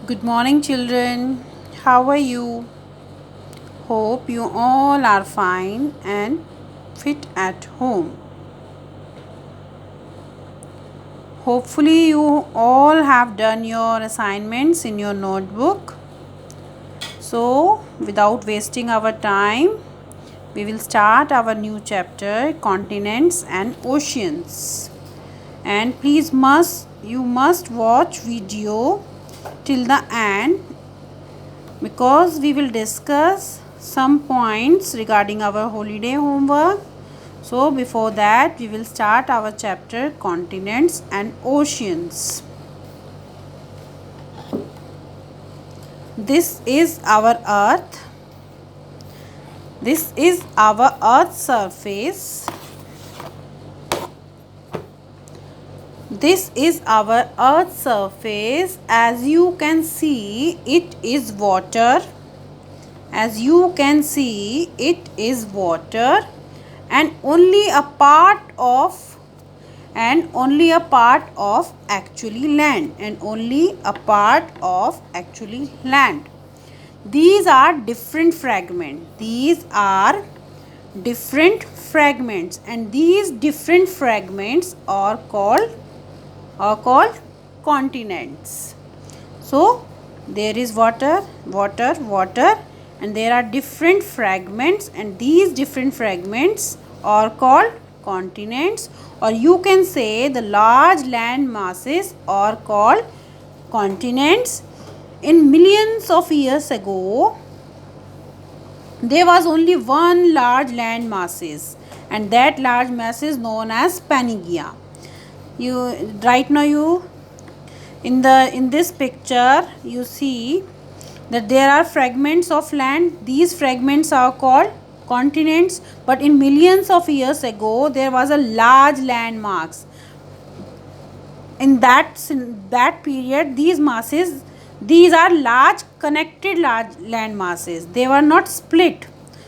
Good morning, children. How are you? Hope you all are fine and fit at home. Hopefully, you all have done your assignments in your notebook. So, without wasting our time, we will start our new chapter, Continents and Oceans. And please you must watch video till the end because we will discuss some points regarding our holiday homework. So before that we will start our chapter Continents and Oceans. This is our earth. This is our earth's surface. This is our earth's surface. As you can see, it is water. As you can see, it is water and only a part of actually land. These are different fragments and these different fragments are called continents. So there is water, and there are different fragments, and these different fragments are called continents, or you can say the large land masses are called continents. In millions of years ago, there was only one large land masses, and that large mass is known as Pangaea. You in this picture you see that there are fragments of land. These fragments are called continents, but in millions of years ago there was a large land mass. In that period, these are large land masses. They were not split.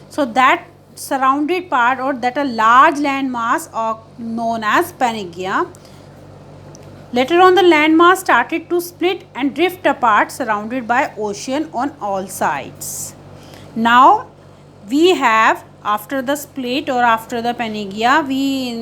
So that surrounded part, or that a large land mass, are known as Pangaea. Later on, the landmass started to split and drift apart, surrounded by ocean on all sides. Now, we have, after the split or after the Pangaea,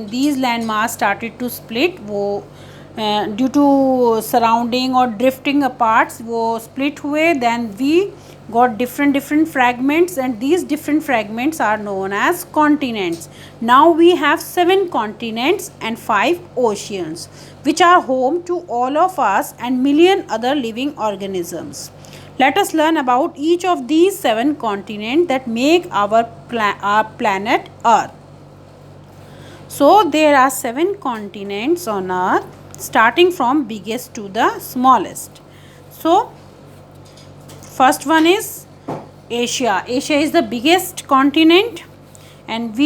these landmass started to split. Due to surrounding or drifting apart, वो split हुए. Then we got different fragments, and these different fragments are known as continents. Now we have 7 continents and 5 oceans, which are home to all of us and million other living organisms. Let us learn about each of these 7 continents that make our planet Earth. So there are 7 continents on Earth, starting from biggest to the smallest. So first one is Asia. Asia is the biggest continent, and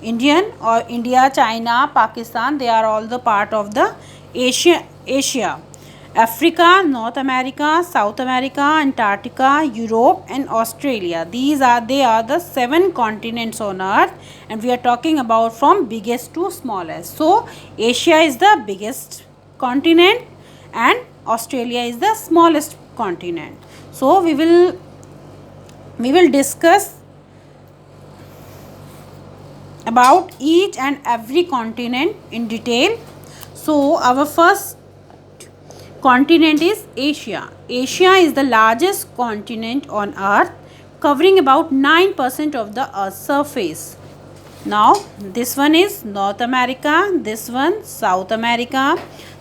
India, China, Pakistan, they are all the part of the Asia. Africa, North America, South America, Antarctica, Europe and Australia. They are the 7 continents on Earth, and we are talking about from biggest to smallest. So Asia is the biggest continent and Australia is the smallest continent. So we will discuss about each and every continent in detail. So our first continent is Asia. Asia is the largest continent on Earth, covering about 9% of the Earth's surface. Now this one is North America, this one South America,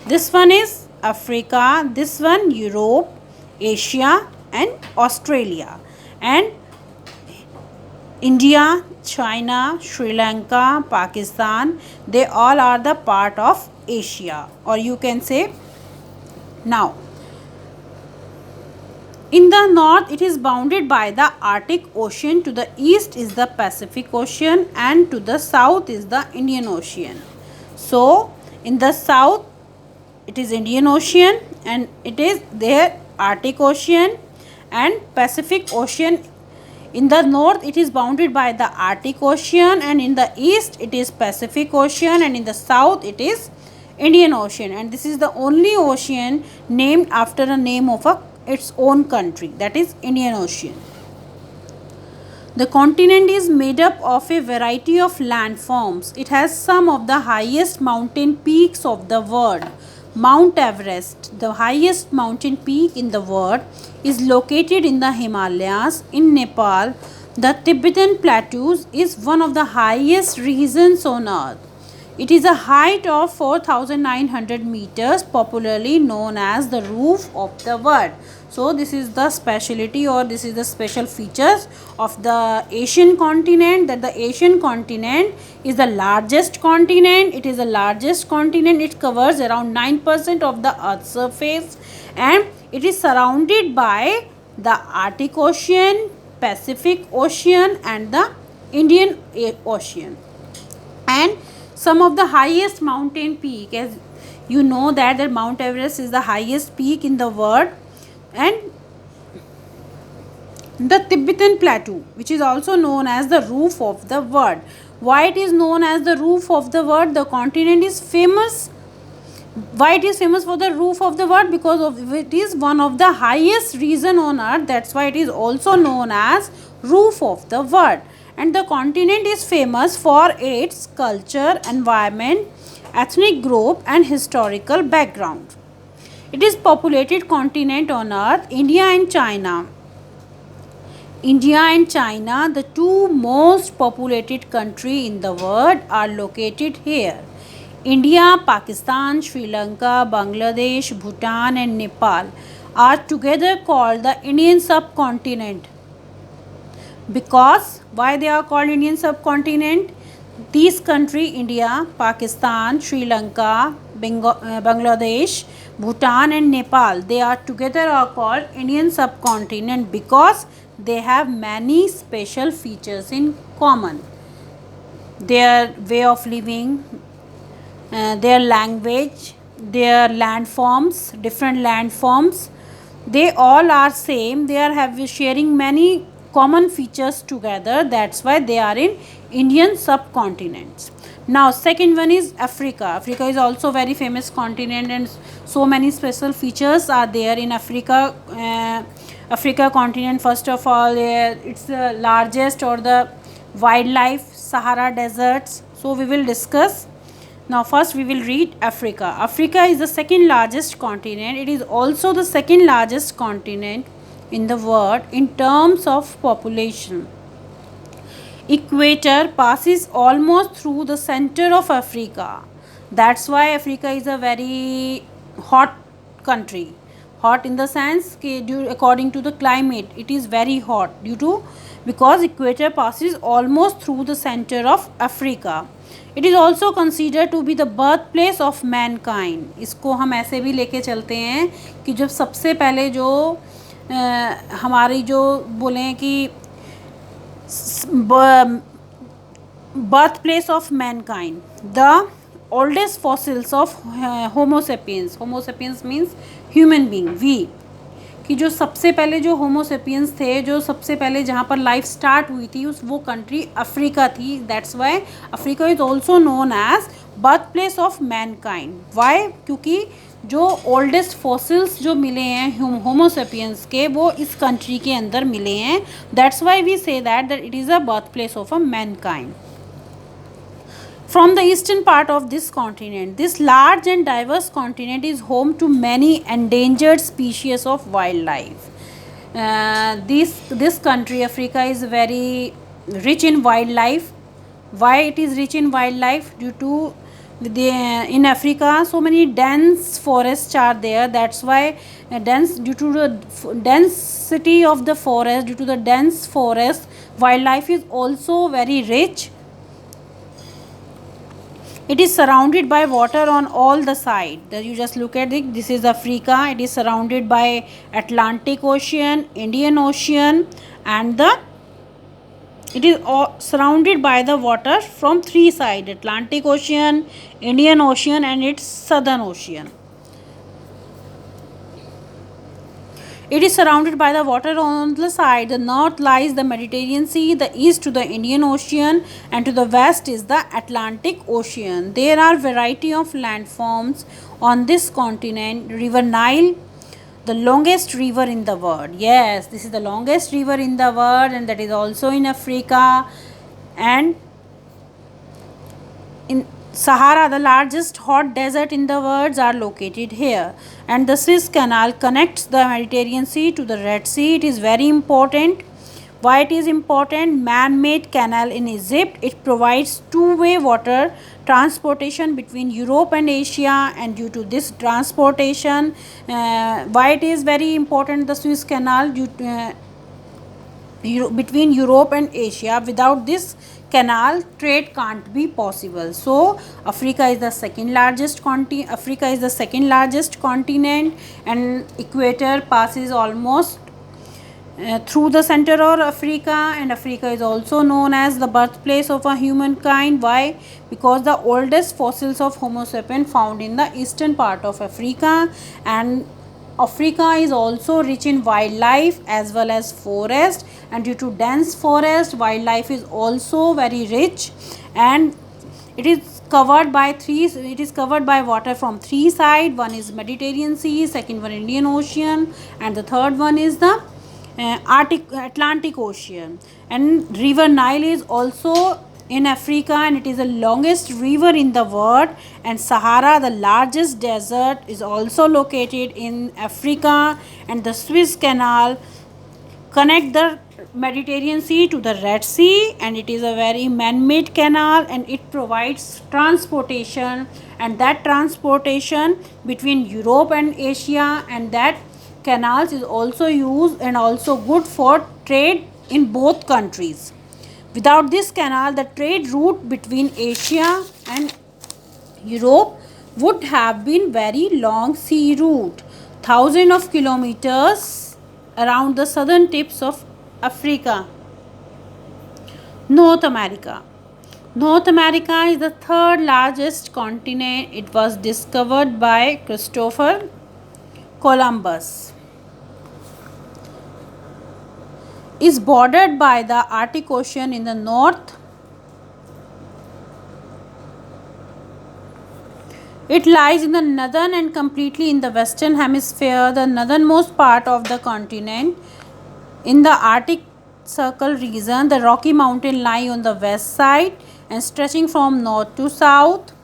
this one is Africa, this one Europe, Asia and Australia, and India, China, Sri Lanka, Pakistan, they all are the part of Asia, or you can say. Now, in the north, it is bounded by the Arctic Ocean. To the east is the Pacific Ocean, and to the south is the Indian Ocean. So, in the south, it is Indian Ocean, and it is there Arctic Ocean and Pacific Ocean. In the north, it is bounded by the Arctic Ocean, and in the east, it is Pacific Ocean, and in the south, it is Indian Ocean. And this is the only ocean named after a name of a its own country, that is Indian Ocean. The continent is made up of a variety of landforms. It has some of the highest mountain peaks of the world. Mount Everest, the highest mountain peak in the world, is located in the Himalayas in Nepal. The Tibetan Plateaus is one of the highest regions on earth. It is a height of 4,900 meters, popularly known as the roof of the world. So this is the speciality, or this is the special features of the Asian continent, that the Asian continent is the largest continent. It is the largest continent. It covers around 9% of the earth's surface, and it is surrounded by the Arctic Ocean, Pacific Ocean and the Indian Ocean. And some of the highest mountain peak, as you know that Mount Everest is the highest peak in the world, and the Tibetan Plateau, which is also known as the roof of the world. Why it is known as the roof of the world? The continent is famous. Why it is famous for the roof of the world? Because of it is one of the highest region on earth. That's why it is also known as roof of the world. And the continent is famous for its culture, environment, ethnic group and historical background. It is populated continent on earth. India and China, the two most populated country in the world, are located here. India, Pakistan, Sri Lanka, Bangladesh, Bhutan and Nepal are together called the Indian subcontinent. Because why they are called Indian subcontinent? These country, India, Pakistan, Sri Lanka, Bangladesh, Bhutan and Nepal, they are together are called Indian subcontinent because they have many special features in common. Their way of living, their language, their landforms, different landforms, they all are same. They are sharing many common features together. That's why they are in Indian subcontinents. Now second one is Africa. Africa is also very famous continent, and so many special features are there in Africa. Africa continent, first of all, it's the largest or the wildlife, Sahara deserts. So we will discuss. Now first we will read Africa. Africa is the second largest continent. It is also the second largest continent in the world in terms of population. Equator passes almost through the center of Africa. That's why Africa is a very hot country. Hot in the sense, according to the climate, it is very hot because equator passes almost through the center of Africa. It is also considered to be the birthplace of mankind. इसको हम ऐसे भी लेके चलते हैं कि जब सबसे पहले जो हमारी जो बोलें कि birthplace of mankind, the oldest fossils of Homo sapiens. Homo sapiens means human being, we. कि जो सबसे पहले जो होमो सेपियंस थे, जो सबसे पहले जहाँ पर लाइफ स्टार्ट हुई थी, वो कंट्री अफ्रीका थी. That's why Africa is also known as birth place of mankind. Why? क्योंकि जो ओल्डेस्ट फॉसिल्स जो मिले हैं होमो सेपियंस के, वो इस कंट्री के अंदर मिले हैं. That's why we say that it is a birth place of a mankind. From the eastern part of this continent, this large and diverse continent is home to many endangered species of wildlife. This country, Africa, is very rich in wildlife. Why it is rich in wildlife? Due to in Africa, so many dense forests are there. That's why due to the density of the forest, due to the dense forest, wildlife is also very rich. It is surrounded by water on all the sides. You just look at it. This is Africa. It is surrounded by Atlantic Ocean, Indian Ocean, and it is surrounded by the water from three sides: Atlantic Ocean, Indian Ocean, and its Southern Ocean. It is surrounded by the water on the side. The north lies the Mediterranean Sea, the east to the Indian Ocean, and to the west is the Atlantic Ocean. There are variety of landforms on this continent. River Nile, The longest river in the world. Yes, this is the longest river in the world, and that is also in Africa. And in Sahara, the largest hot desert in the world, are located here. And the Suez Canal connects the Mediterranean Sea to the Red Sea. It is very important. Why it is important? Man-made canal in Egypt. It provides two-way water transportation between Europe and Asia, and due to this transportation, why it is very important, the Suez Canal, between Europe and Asia. Without this canal, trade can't be possible. So Africa is the second largest continent, and equator passes almost through the center of Africa, and Africa is also known as the birthplace of a humankind. Why? Because the oldest fossils of Homo sapien found in the eastern part of Africa, and Africa is also rich in wildlife as well as forest, and due to dense forest, wildlife is also very rich, and it is covered by water from three sides. One is Mediterranean Sea, second one Indian Ocean, and the third one is the Atlantic Ocean. And river Nile is also in Africa, and it is the longest river in the world. And Sahara, the largest desert, is also located in Africa. And the Suez Canal connect the Mediterranean Sea to the Red Sea, and it is a very man-made canal, and it provides transportation, and that transportation between Europe and Asia, and that canals is also used and also good for trade in both countries. Without this canal, the trade route between Asia and Europe would have been very long sea route, thousands of kilometers around the southern tips of Africa. North America. North America is the third largest continent. It was discovered by Christopher Columbus. Is bordered by the Arctic Ocean in the north. It lies in the northern and completely in the western hemisphere, the northernmost part of the continent. In the Arctic Circle region, the Rocky Mountain lie on the west side and stretching from north to south.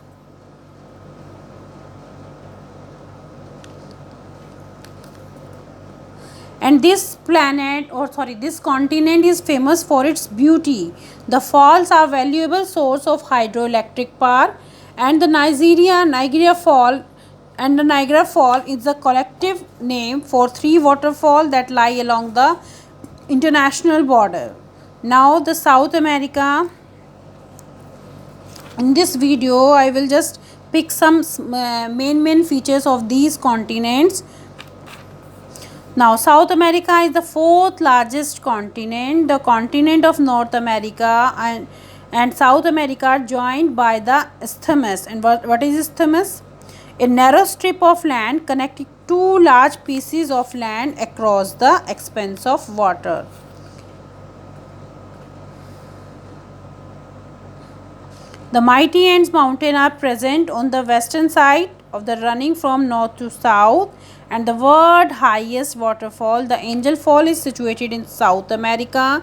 And this continent is famous for its beauty. The falls are valuable source of hydroelectric power, and the Niagara Fall is the collective name for three waterfalls that lie along the international border. Now the South America. In this video, I will just pick some main features of these continents. Now, South America is the fourth largest continent. The continent of North America and South America are joined by the isthmus. And what is isthmus? A narrow strip of land connecting two large pieces of land across the expanse of water. The Mighty Andes Mountain are present on the western side of the running from north to south, and the world highest waterfall, the Angel Fall, is situated in South America.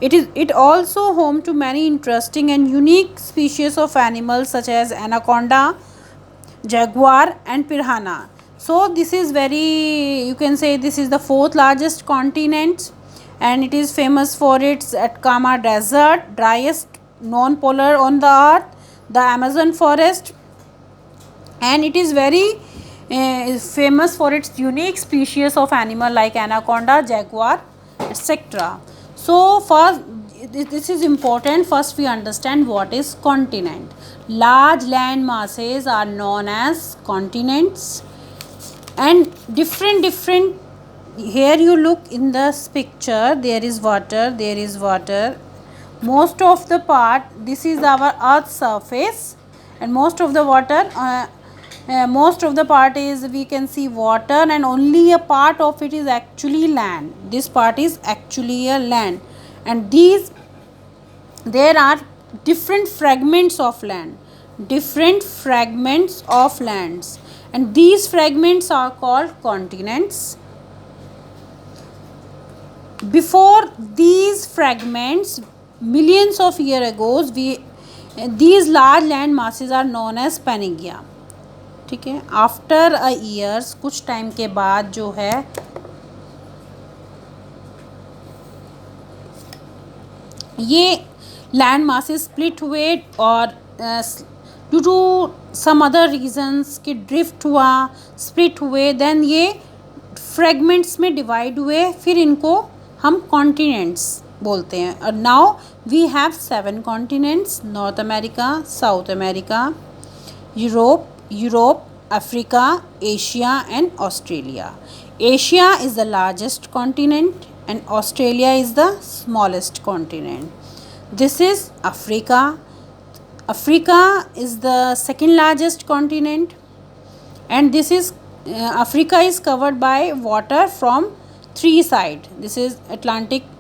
It also home to many interesting and unique species of animals such as anaconda, jaguar, and piranha. So this is you can say this is the fourth largest continent, and it is famous for its Atacama Desert, driest non-polar on the earth, the Amazon forest, and it is very famous for its unique species of animal like anaconda, jaguar, etc. So first, this is important. First we understand what is continent. Large land masses are known as continents, and different here you look in this picture, there is water. Most of the part, this is our earth's surface, and most of the part is, we can see water, and only a part of it is actually land. This part is actually a land, and there are different fragments of lands, and these fragments are called continents. Before these fragments, millions of years ago, these large land masses are known as Pangaea. ठीक है, after a years, कुछ time के बाद जो है ये land masses split हुए और due to some other reasons कि ड्रिफ्ट हुआ, स्प्लिट हुए, देन ये फ्रेगमेंट्स में डिवाइड हुए, फिर इनको हम कॉन्टिनेंट्स बोलते हैं. और now we have 7 continents: North America, South America, Europe, Africa, Asia and Australia. Asia is the largest continent and Australia is the smallest continent. This is Africa. Africa is the second largest continent, and this is Africa is covered by water from 3 sides. This is Atlantic,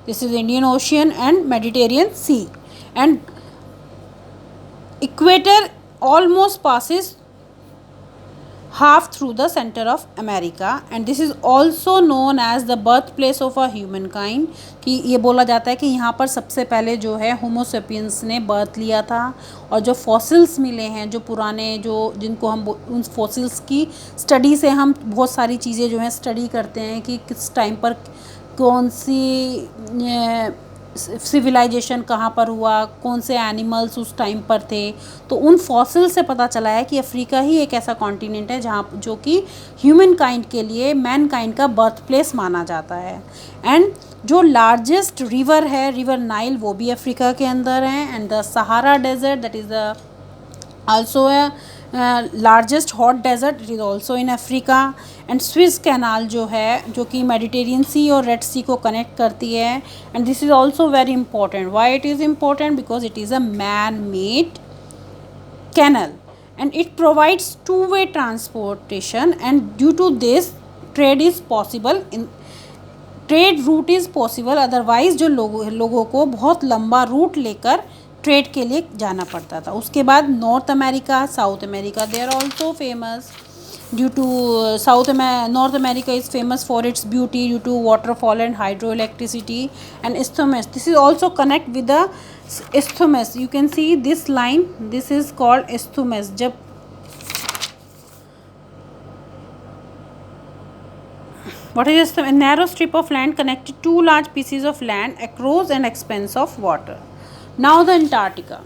this is Indian Ocean and Mediterranean Sea, and equator almost passes half through the center of America, and this is also known as the birthplace of a humankind. कि ये बोला जाता है कि यहाँ पर सबसे पहले जो है होमो सेपियंस ने बर्थ लिया था, और जो फॉसिल्स मिले हैं, जो पुराने जो जिनको हम उन फॉसिल्स की स्टडी से हम बहुत सारी चीज़ें जो हैं स्टडी करते हैं कि किस टाइम पर कौन सी सिविलाइजेशन कहाँ पर हुआ, कौन से एनिमल्स उस टाइम पर थे. तो उन फॉसिल से पता चला है कि अफ्रीका ही एक ऐसा कॉन्टिनेंट है जहाँ जो कि ह्यूमन काइंड के लिए मैन काइंड का बर्थ प्लेस माना जाता है. एंड जो लार्जेस्ट रिवर है, रिवर नाइल, वो भी अफ्रीका के अंदर है. And the Sahara desert, that is the also largest hot desert, it is also in Africa. And Swiss canal जो है, जो कि मेडिटेरियन सी और रेड सी को कनेक्ट करती है. And this is also very important. Why it is important? Because it is a man made canal and it provides two-way transportation, and due to this trade is possible, in trade route is possible. otherwise जो लोगों को बहुत लंबा root लेकर trade के लिए जाना पड़ता था. उसके बाद North America, South America, they are also famous due to North America is famous for its beauty due to waterfall and hydroelectricity and isthmus. This is also connect with the isthmus. You can see this line, this is called isthmus. जब what is isthmus? A narrow strip of land connected two large pieces of land across an expanse of water. Now the Antarctica.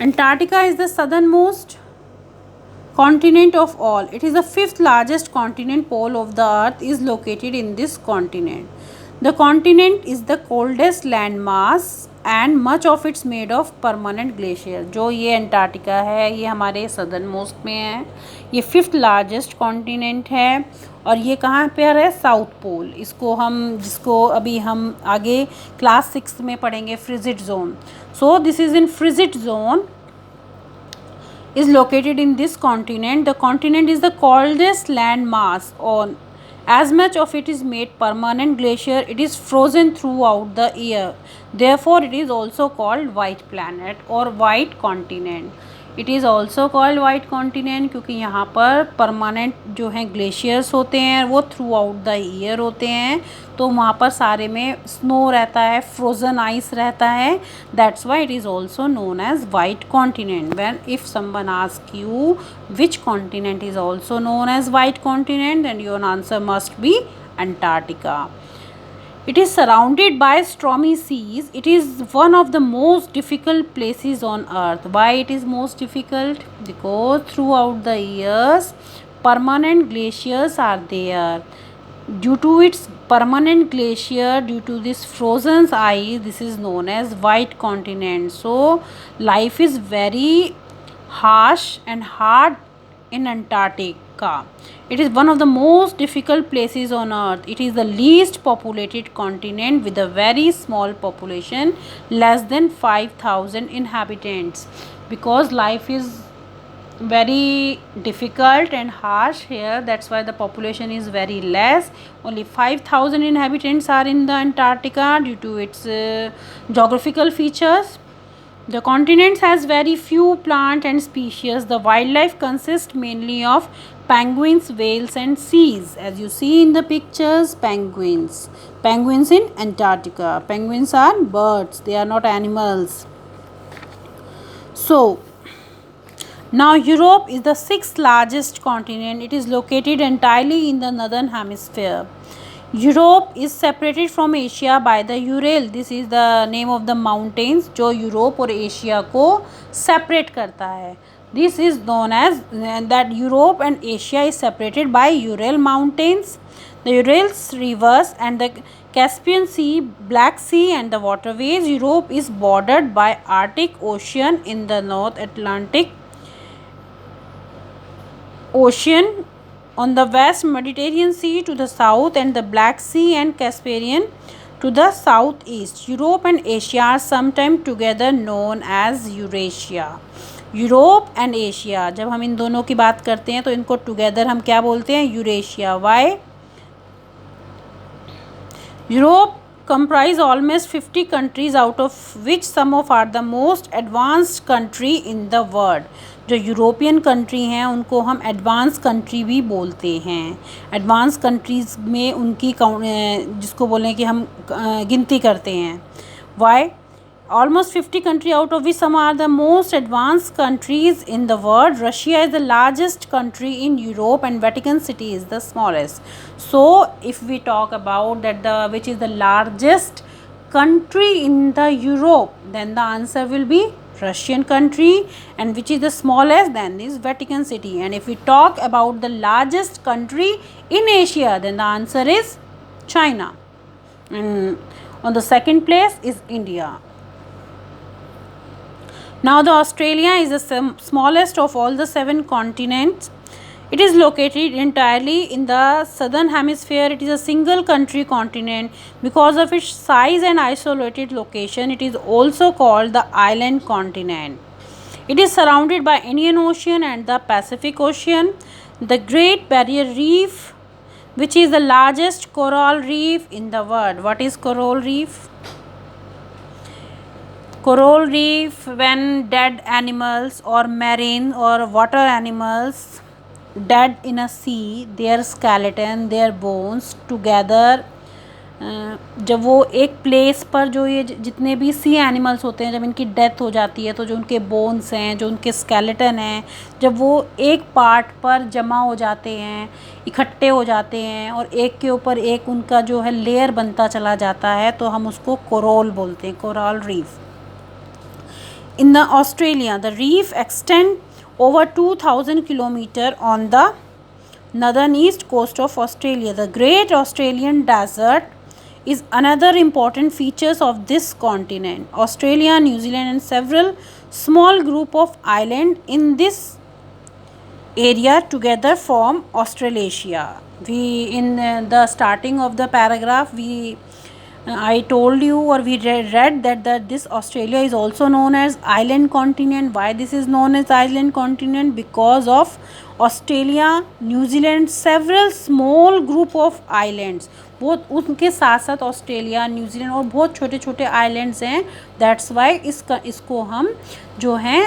Antarctica is the southernmost continent of all. It is the 5th largest continent. Pole of the earth is located in this continent. The continent is the coldest landmass and much of it's made of permanent glacier. जो ये Antarctica है, ये हमारे southern most में है. ये 5th largest continent है, और ये कहाँ पर है? South Pole. इसको हम, जिसको अभी हम आगे क्लास 6 में पढ़ेंगे, frigid zone. So this is in frigid zone is located in this continent. The continent is the coldest land mass on. As much of it is made permanent glacier, it is frozen throughout the year. Therefore, it is also called white planet or white continent. It is also called white continent क्योंकि यहाँ पर permanent जो हैं glaciers होते हैं, वो through out the year होते हैं. तो वहाँ पर सारे में स्नो रहता है, फ्रोज़न आइस रहता है. That's why it is also known as white continent. When if someone ask you which continent is also known as white continent, then your answer must be Antarctica. It is surrounded by stormy seas. It is one of the most difficult places on earth. Why it is most difficult? Because throughout the years, permanent glaciers are there. Due to its permanent glacier, due to this frozen ice, this is known as white continent. So, life is very harsh and hard in Antarctica. It is one of the most difficult places on earth. It is the least populated continent with a very small population, less than 5,000 inhabitants. Because life is very difficult and harsh here, that's why the population is very less. Only 5,000 inhabitants are in the Antarctica due to its geographical features. The continent has very few plant and species. The wildlife consists mainly of penguins, whales and seas. As you see in the pictures, penguins in Antarctica. Penguins are birds, they are not animals. So now Europe is the sixth largest continent. It is located entirely in the northern hemisphere. Europe is separated from Asia by the Ural. This is the name of the mountains जो Europe और Asia को separate करता है. This is known as that Europe and Asia is separated by Ural mountains, the Urals rivers and the Caspian Sea, Black Sea and the waterways. Europe is bordered by Arctic Ocean in the North Atlantic Ocean on the west, Mediterranean Sea to the south and the Black Sea and Caspian to the southeast. Europe and Asia are sometimes together known as Eurasia. Europe and Asia, जब हम इन दोनों की बात करते हैं तो इनको together हम क्या बोलते हैं? Eurasia. Why? Europe comprise almost 50 countries out of which some of are the most advanced country in the world. जो यूरोपियन कंट्री हैं उनको हम एडवांस कंट्री भी बोलते हैं. एडवांस कंट्रीज़ में उनकी जिसको बोलें कि हम गिनती करते हैं. Y? Almost 50 countries out of which some are the most advanced countries in the world. Russia is the largest country in Europe and Vatican City is the smallest. So if we talk about that which is the largest country in the Europe, then the answer will be Russian country, and which is the smallest, then is Vatican City. And if we talk about the largest country in Asia, then the answer is China, and on the second place is India. Now the Australia is the smallest of all the 7 continents. It is located entirely in the southern hemisphere. It is a single country continent. Because of its size and isolated location, it is also called the island continent. It is surrounded by Indian Ocean and the Pacific Ocean. The Great Barrier Reef, which is the largest coral reef in the world. What is coral reef? Coral reef, when dead animals or marine or water animals dead in a sea, their skeleton, their bones together, जब वो एक place पर जो ये जितने भी सी animals होते हैं, जब इनकी डेथ हो जाती है तो जो उनके बोन्स हैं, जो उनके स्केलेटन हैं, जब वो एक पार्ट पर जमा हो जाते हैं, इकट्ठे हो जाते हैं और एक के ऊपर एक उनका जो है लेयर बनता चला जाता है, तो हम उसको कोरल बोलते हैं, coral reef. In the Australia, the reef extend over 2,000 kilometers on the northern east coast of Australia. The Great Australian Desert is another important features of this continent. Australia, New Zealand and several small group of islands in this area together form Australasia. We in the starting of the paragraph I told you, or we read that this Australia is also known as island continent. Why this is known as island continent? Because of Australia, New Zealand, several small group of islands. बहुत उनके साथ साथ Australia, New Zealand और बहुत छोटे छोटे islands हैं. That's Y इसको हम जो हैं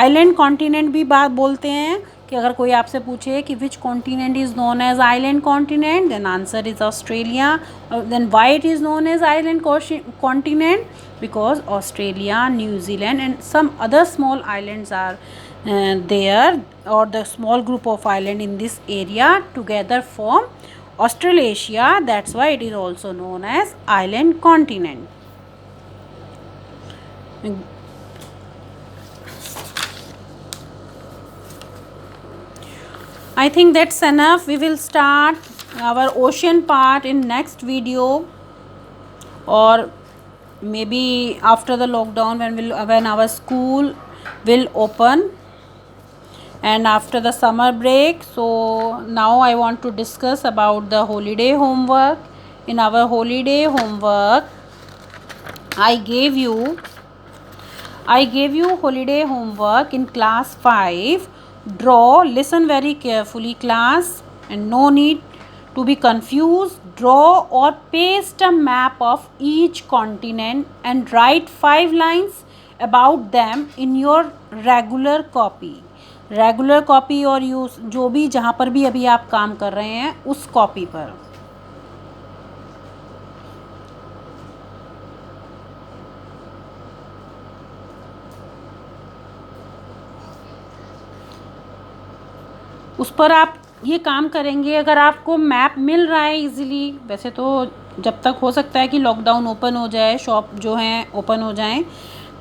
आइलैंड कॉन्टिनेंट भी बात बोलते हैं. कि अगर कोई आपसे पूछे कि which continent is known as island continent, then answer is Australia. Then why it is known as island continent? Because Australia, New Zealand and some other small islands are there, or the small group of island in this area together form Australasia. That's why it is also known as island continent. I think that's enough. We will start our ocean part in next video, or maybe after the lockdown when our school will open, and after the summer break. So now I want to discuss about the holiday homework. In our holiday homework, I gave you holiday homework in class 5. Draw, listen very carefully class, and no need to be confused. Draw or paste a map of each continent and write 5 lines about them in your regular copy. Regular copy और use जो भी जहाँ पर भी अभी आप काम कर रहे हैं उस कॉपी पर। उस पर आप ये काम करेंगे। अगर आपको मैप मिल रहा है इजीली, वैसे तो जब तक हो सकता है कि लॉकडाउन ओपन हो जाए, शॉप जो हैं ओपन हो जाएं,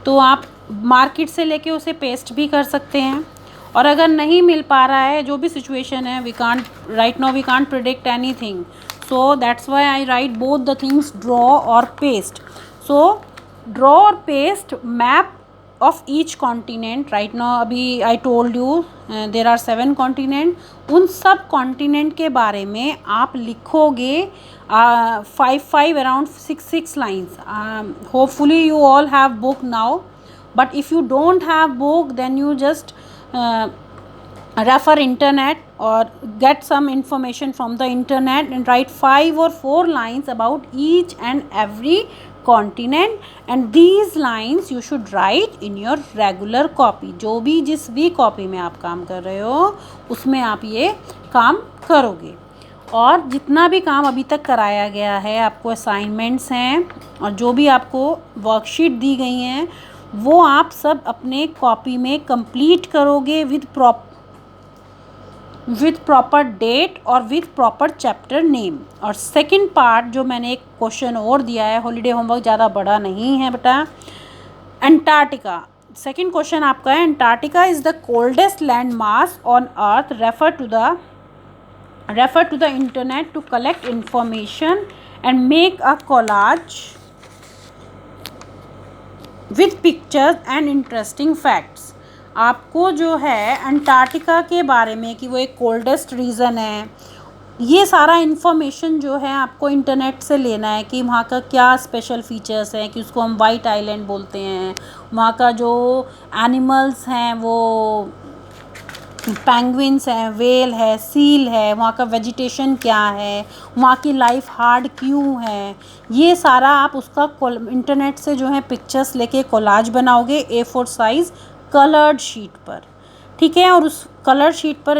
तो आप मार्केट से लेके उसे पेस्ट भी कर सकते हैं। और अगर नहीं मिल पा रहा है, जो भी सिचुएशन है, we can't right now we can't predict anything, so that's why I write both the things, draw और पेस्ट। सो ड्रॉ और paste map of each continent right now। अभी I told you there are 7 continent। उन सब continent के बारे में आप लिखोगे 5 around 6 lines. Hopefully you all have book now, but if you don't have book then you just refer internet or get some information from the internet and write 5 or 4 lines about each and every continent, and these lines you should write in your regular copy। जो भी जिस भी copy में आप काम कर रहे हो उसमें आप ये काम करोगे। और जितना भी काम अभी तक कराया गया है, आपको असाइनमेंट्स हैं और जो भी आपको वर्कशीट दी गई हैं, वो आप सब अपने कॉपी में कंप्लीट करोगे विद प्रॉपर डेट और विथ प्रॉपर चैप्टर नेम। और सेकंड पार्ट जो मैंने एक क्वेश्चन और दिया है, हॉलीडे होमवर्क ज़्यादा बड़ा नहीं है बेटा। अंटार्कटिका, सेकंड क्वेश्चन आपका है, Antarctica is the coldest land mass on earth, refer to the internet to collect information and make a collage with pictures and interesting facts। आपको जो है अंटार्कटिका के बारे में कि वो एक कोल्डेस्ट रीजन है, ये सारा इन्फॉर्मेशन जो है आपको इंटरनेट से लेना है कि वहाँ का क्या स्पेशल फीचर्स हैं, कि उसको हम वाइट आइलैंड बोलते हैं, वहाँ का जो एनिमल्स हैं वो पेंगुइन्स हैं, वेल है, सील है, वहाँ का वेजिटेशन क्या है, वहाँ की लाइफ हार्ड क्यों है, ये सारा आप उसका इंटरनेट से जो है पिक्चर्स लेके कोलाज बनाओगे A4 साइज़ कलर्ड शीट पर, ठीक है। और उस कलर शीट पर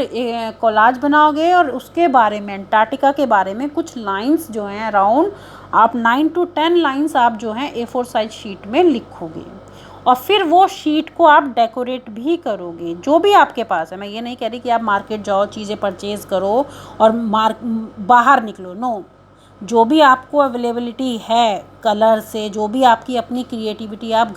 कोलाज बनाओगे और उसके बारे में, अंटार्कटिका के बारे में कुछ लाइंस जो हैं अराउंड आप 9 to 10 लाइंस आप जो हैं A4 साइज शीट में लिखोगे। और फिर वो शीट को आप डेकोरेट भी करोगे जो भी आपके पास है। मैं ये नहीं कह रही कि आप मार्केट जाओ, चीज़ें परचेज़ करो और बाहर निकलो, नो। जो भी आपको अवेलेबिलिटी है कलर से, जो भी आपकी अपनी क्रिएटिविटी आप